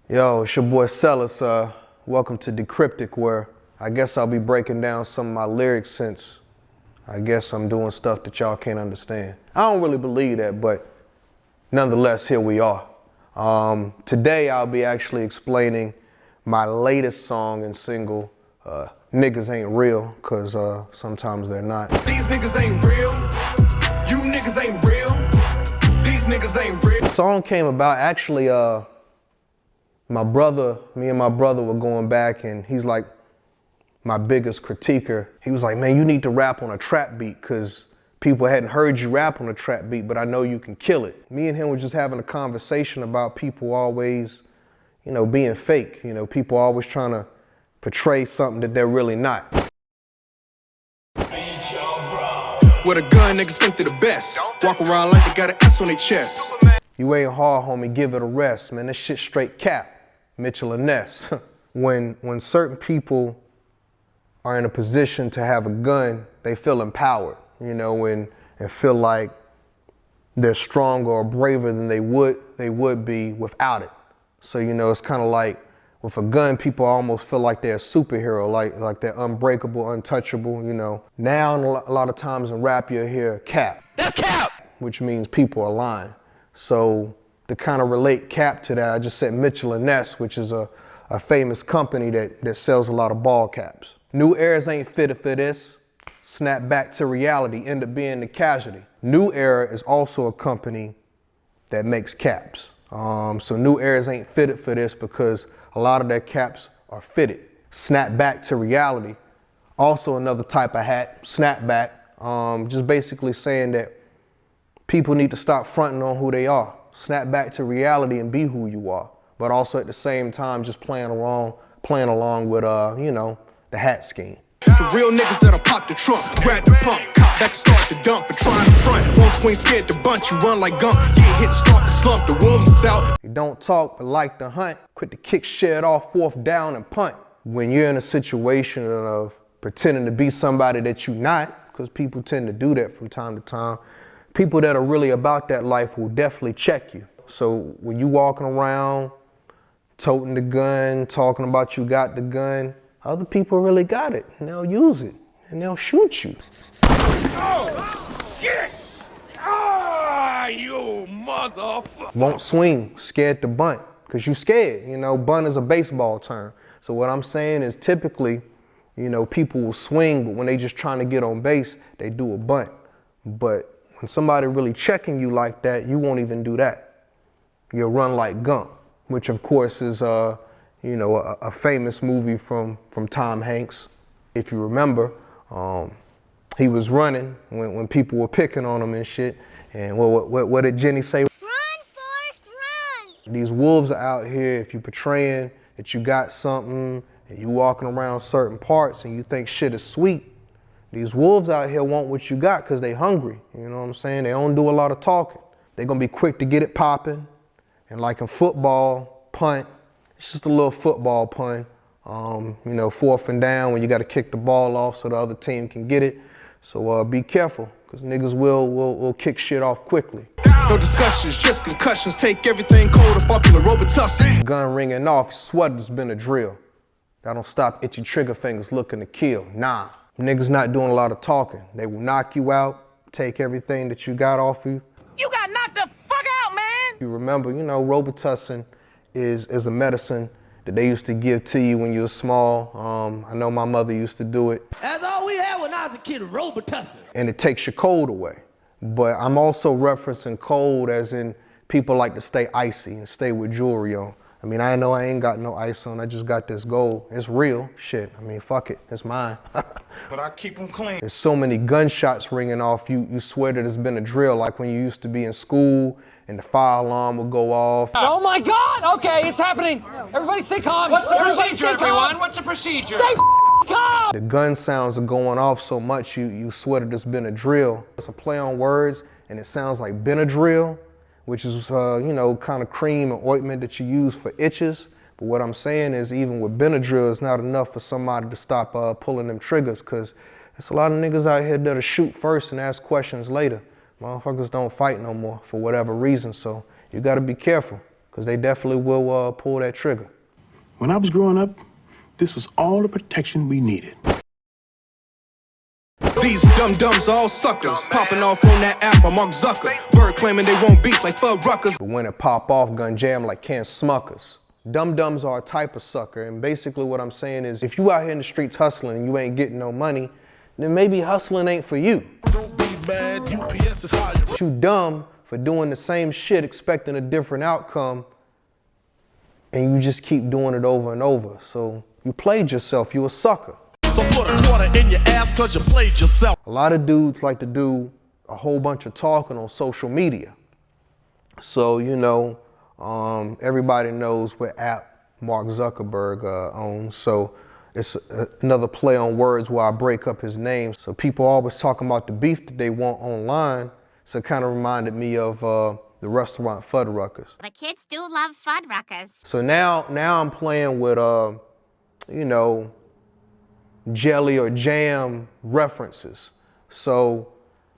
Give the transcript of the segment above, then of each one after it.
Yo, it's your boy Celis. Welcome to Decrypted, where I guess I'll be breaking down some of my lyrics since I guess I'm doing stuff that y'all can't understand. I don't really believe that, but nonetheless, here we are. Today I'll be actually explaining my latest song and single, Niggas Ain't Real, cause sometimes they're not. These niggas ain't real. You niggas ain't real. These niggas ain't real. The song came about actually, me and my brother were going back, and he's like my biggest critiquer. He was like, man, you need to rap on a trap beat because people hadn't heard you rap on a trap beat, but I know you can kill it. Me and him were just having a conversation about people always, being fake. People always trying to portray something that they're really not. With a gun, niggas think they're the best. Walk around like they got an S on their chest. You ain't hard, homie, give it a rest, man. This shit straight cap. Mitchell and Ness. When certain people are in a position to have a gun, they feel empowered, and feel like they're stronger or braver than they would be without it. So, it's kind of like with a gun, people almost feel like they're a superhero, like they're unbreakable, untouchable, Now, a lot of times in rap, you'll hear cap. That's cap! Which means people are lying. So to kind of relate cap to that, I just said Mitchell and Ness, which is a famous company that sells a lot of ball caps. New eras ain't fitted for this. Snap back to reality, end up being the casualty. New Era is also a company that makes caps. So New Eras ain't fitted for this because a lot of their caps are fitted. Snap back to reality, also another type of hat, snapback, just basically saying that people need to stop fronting on who they are. Snap back to reality and be who you are. But also at the same time, just playing along with, the hat scheme. The real niggas that'll pop the trunk, grab the pump, cop back, start the dump, but trying to front. Won't swing scared to bunch, you run like gump. Get hit, start to slump, the wolves is out. You don't talk, but like to hunt. Quit to kick shit off, fourth down and punt. When you're in a situation of pretending to be somebody that you're not, because people tend to do that from time to time, people that are really about that life will definitely check you. So when you walking around, toting the gun, talking about you got the gun, other people really got it, and they'll use it, and they'll shoot you. Oh, shit! Ah, you motherfucker! Won't swing, scared to bunt, because you scared. Bunt is a baseball term. So what I'm saying is typically, people will swing, but when they just trying to get on base, they do a bunt. But when somebody really checking you like that, you won't even do that. You'll run like Gump, which of course is, a famous movie from Tom Hanks. If you remember, he was running when people were picking on him and shit. And what did Jenny say? Run, Forrest, run! These wolves are out here. If you portraying that you got something and you walking around certain parts and you think shit is sweet, these wolves out here want what you got because they hungry. You know what I'm saying? They don't do a lot of talking. They're going to be quick to get it popping. And like in football, punt, it's just a little football punt. Fourth and down when you got to kick the ball off so the other team can get it. So be careful because niggas will kick shit off quickly. No discussions, just concussions. Take everything cold, a popular Robitussin. Gun ringing off, sweater's been a drill. That don't stop itchy trigger fingers looking to kill. Nah. Niggas not doing a lot of talking. They will knock you out, take everything that you got off you. You got knocked the fuck out, man! You remember, Robitussin is a medicine that they used to give to you when you were small. I know my mother used to do it. That's all we had when I was a kid, Robitussin. And it takes your cold away. But I'm also referencing cold as in people like to stay icy and stay with jewelry on. I know I ain't got no ice on, I just got this gold. It's real, shit. Fuck it, it's mine. But I keep them clean. There's so many gunshots ringing off, you swear that it's been a drill, like when you used to be in school and the fire alarm would go off. Oh my God, okay, it's happening. Everybody stay calm. What's the procedure, everyone? What's the procedure? Stay calm. The gun sounds are going off so much, you swear that it's been a drill. It's a play on words, and it sounds like Benadryl, which is, kind of cream or ointment that you use for itches. But what I'm saying is even with Benadryl, it's not enough for somebody to stop pulling them triggers, because there's a lot of niggas out here that'll shoot first and ask questions later. Motherfuckers don't fight no more for whatever reason, so you gotta be careful. because they definitely will pull that trigger. When I was growing up, this was all the protection we needed. These dum-dums all suckers, popping off on that app by Mark Zuckerberg, claiming they won't beef like Fudd Ruckers. But when it pop off, gun jam like Ken Smuckers. Dum-dums are a type of sucker, and basically what I'm saying is if you out here in the streets hustling and you ain't getting no money, then maybe hustling ain't for you. Don't be mad, UPS is higher. You dumb for doing the same shit expecting a different outcome, and you just keep doing it over and over. So you played yourself, you a sucker. So put a quarter in your ass cause you played yourself. A lot of dudes like to do a whole bunch of talking on social media. So, you know, everybody knows what app Mark Zuckerberg owns. So it's another play on words where I break up his name. So people always talking about the beef that they want online. So it kind of reminded me of the restaurant Fuddruckers. The kids do love Fuddruckers. So now I'm playing with, you know, jelly or jam references. So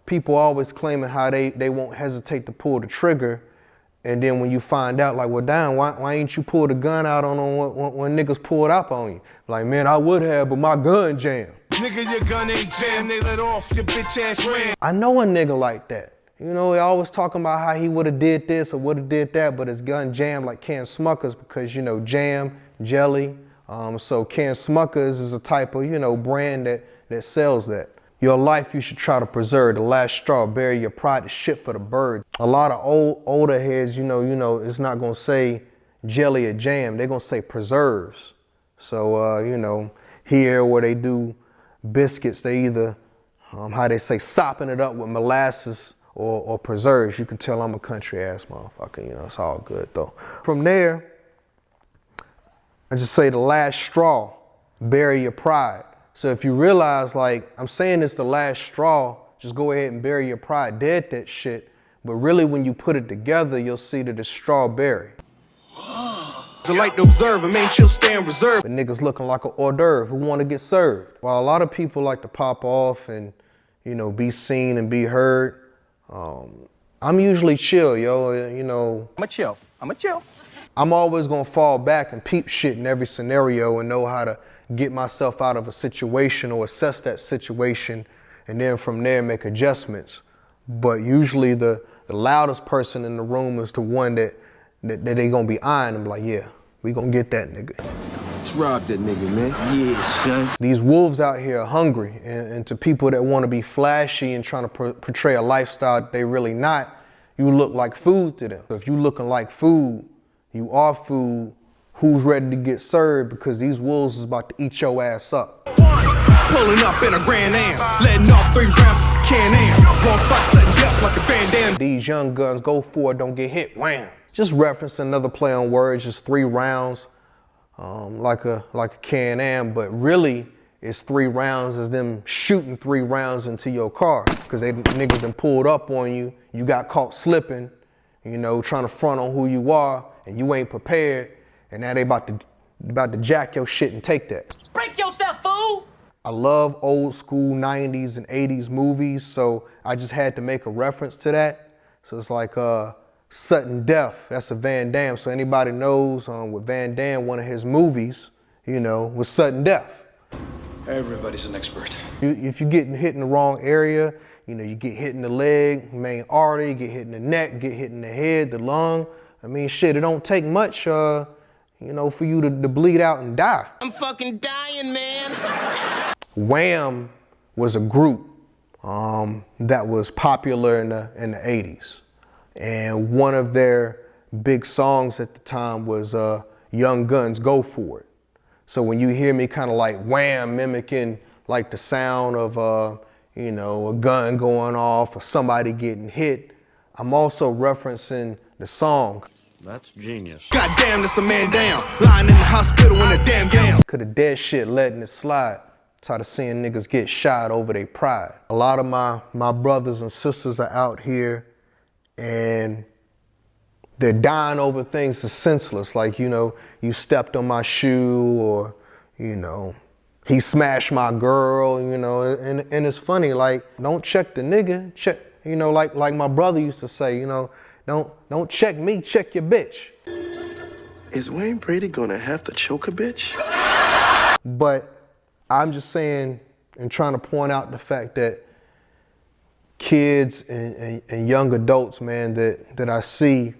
people always claiming how they won't hesitate to pull the trigger. And then when you find out, like, well, damn, why ain't you pull the gun out on when niggas pulled up on you? Like, man, I would have, but my gun jammed. Nigga, your gun ain't jammed, they let off, your bitch ass ran. I know a nigga like that. You know, he always talking about how he would have did this or would have did that, but his gun jammed like Ken Smuckers because, you know, jam, jelly. So Ken Smuckers is a type of, you know, brand that sells that. Your life you should try to preserve. The last straw, bury your pride, the shit for the birds. A lot of older heads, you know, it's not gonna say jelly or jam. They're gonna say preserves. So, you know, here where they do biscuits, they either, how they say, sopping it up with molasses or preserves. You can tell I'm a country ass motherfucker, you know, it's all good though. From there, I just say the last straw, bury your pride. So if you realize, like, I'm saying it's the last straw, just go ahead and bury your pride, dead that shit. But really when you put it together, you'll see that it's strawberry. To like to observe, and man, she'll stand reserved. But niggas looking like an hors d'oeuvre who want to get served. While a lot of people like to pop off and, you know, be seen and be heard, I'm usually chill, yo, you know. I'm a chill. I'm always gonna fall back and peep shit in every scenario and know how to get myself out of a situation or assess that situation and then from there make adjustments. But usually the loudest person in the room is the one that they gonna be eyeing and be like, yeah, we gonna get that nigga. Let's rob that nigga, man. Yeah, son. These wolves out here are hungry, and to people that wanna be flashy and trying to portray a lifestyle that they really not, you look like food to them. So if you looking like food, you are food, who's ready to get served because these wolves is about to eat your ass up. Pulling up in a Grand Am, letting off 3 rounds as a Can-Am. Wrong spot, sudden death like a Van Damme. These young guns go for it, don't get hit, wham. Just referencing another play on words, just 3 rounds, like a Can-Am, but really it's 3 rounds as them shooting 3 rounds into your car because they niggas done pulled up on you, you got caught slipping, you know, trying to front on who you are, and you ain't prepared, and now they about to jack your shit and take that. Break yourself, fool! I love old school 90s and 80s movies, so I just had to make a reference to that. So it's like Sudden Death, that's a Van Damme. So anybody knows with Van Damme, one of his movies, you know, was Sudden Death. Everybody's an expert. If you get hit in the wrong area, you know, you get hit in the leg, main artery, get hit in the neck, get hit in the head, the lung. I mean, shit, it don't take much, you know, for you to bleed out and die. I'm fucking dying, man. Wham was a group that was popular in the 80s. And one of their big songs at the time was Young Guns Go For It. So when you hear me kind of like wham mimicking like the sound of, you know, a gun going off or somebody getting hit, I'm also referencing the song. That's genius. Goddamn, that's a man down, lying in the hospital in a damn gown. Could have dead shit letting it slide. Tired of seeing niggas get shot over their pride. A lot of my brothers and sisters are out here and they're dying over things that's senseless. Like, you know, you stepped on my shoe or, you know, he smashed my girl, you know, and it's funny, like, don't check the nigga, check, you know, like my brother used to say, you know, don't check me, check your bitch. Is Wayne Brady gonna have to choke a bitch? But I'm just saying and trying to point out the fact that kids and young adults, man, that I see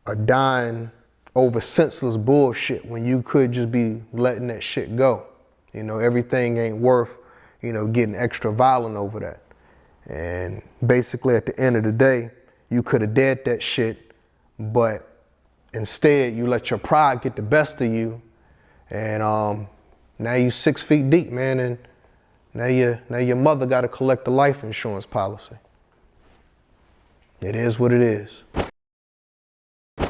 are dying over senseless bullshit when you could just be letting that shit go. You know, everything ain't worth, you know, getting extra violent over that. And basically at the end of the day, you could have dead that shit, but instead you let your pride get the best of you. And now you 6 feet deep, man, and now your mother got to collect the life insurance policy. It is what it is.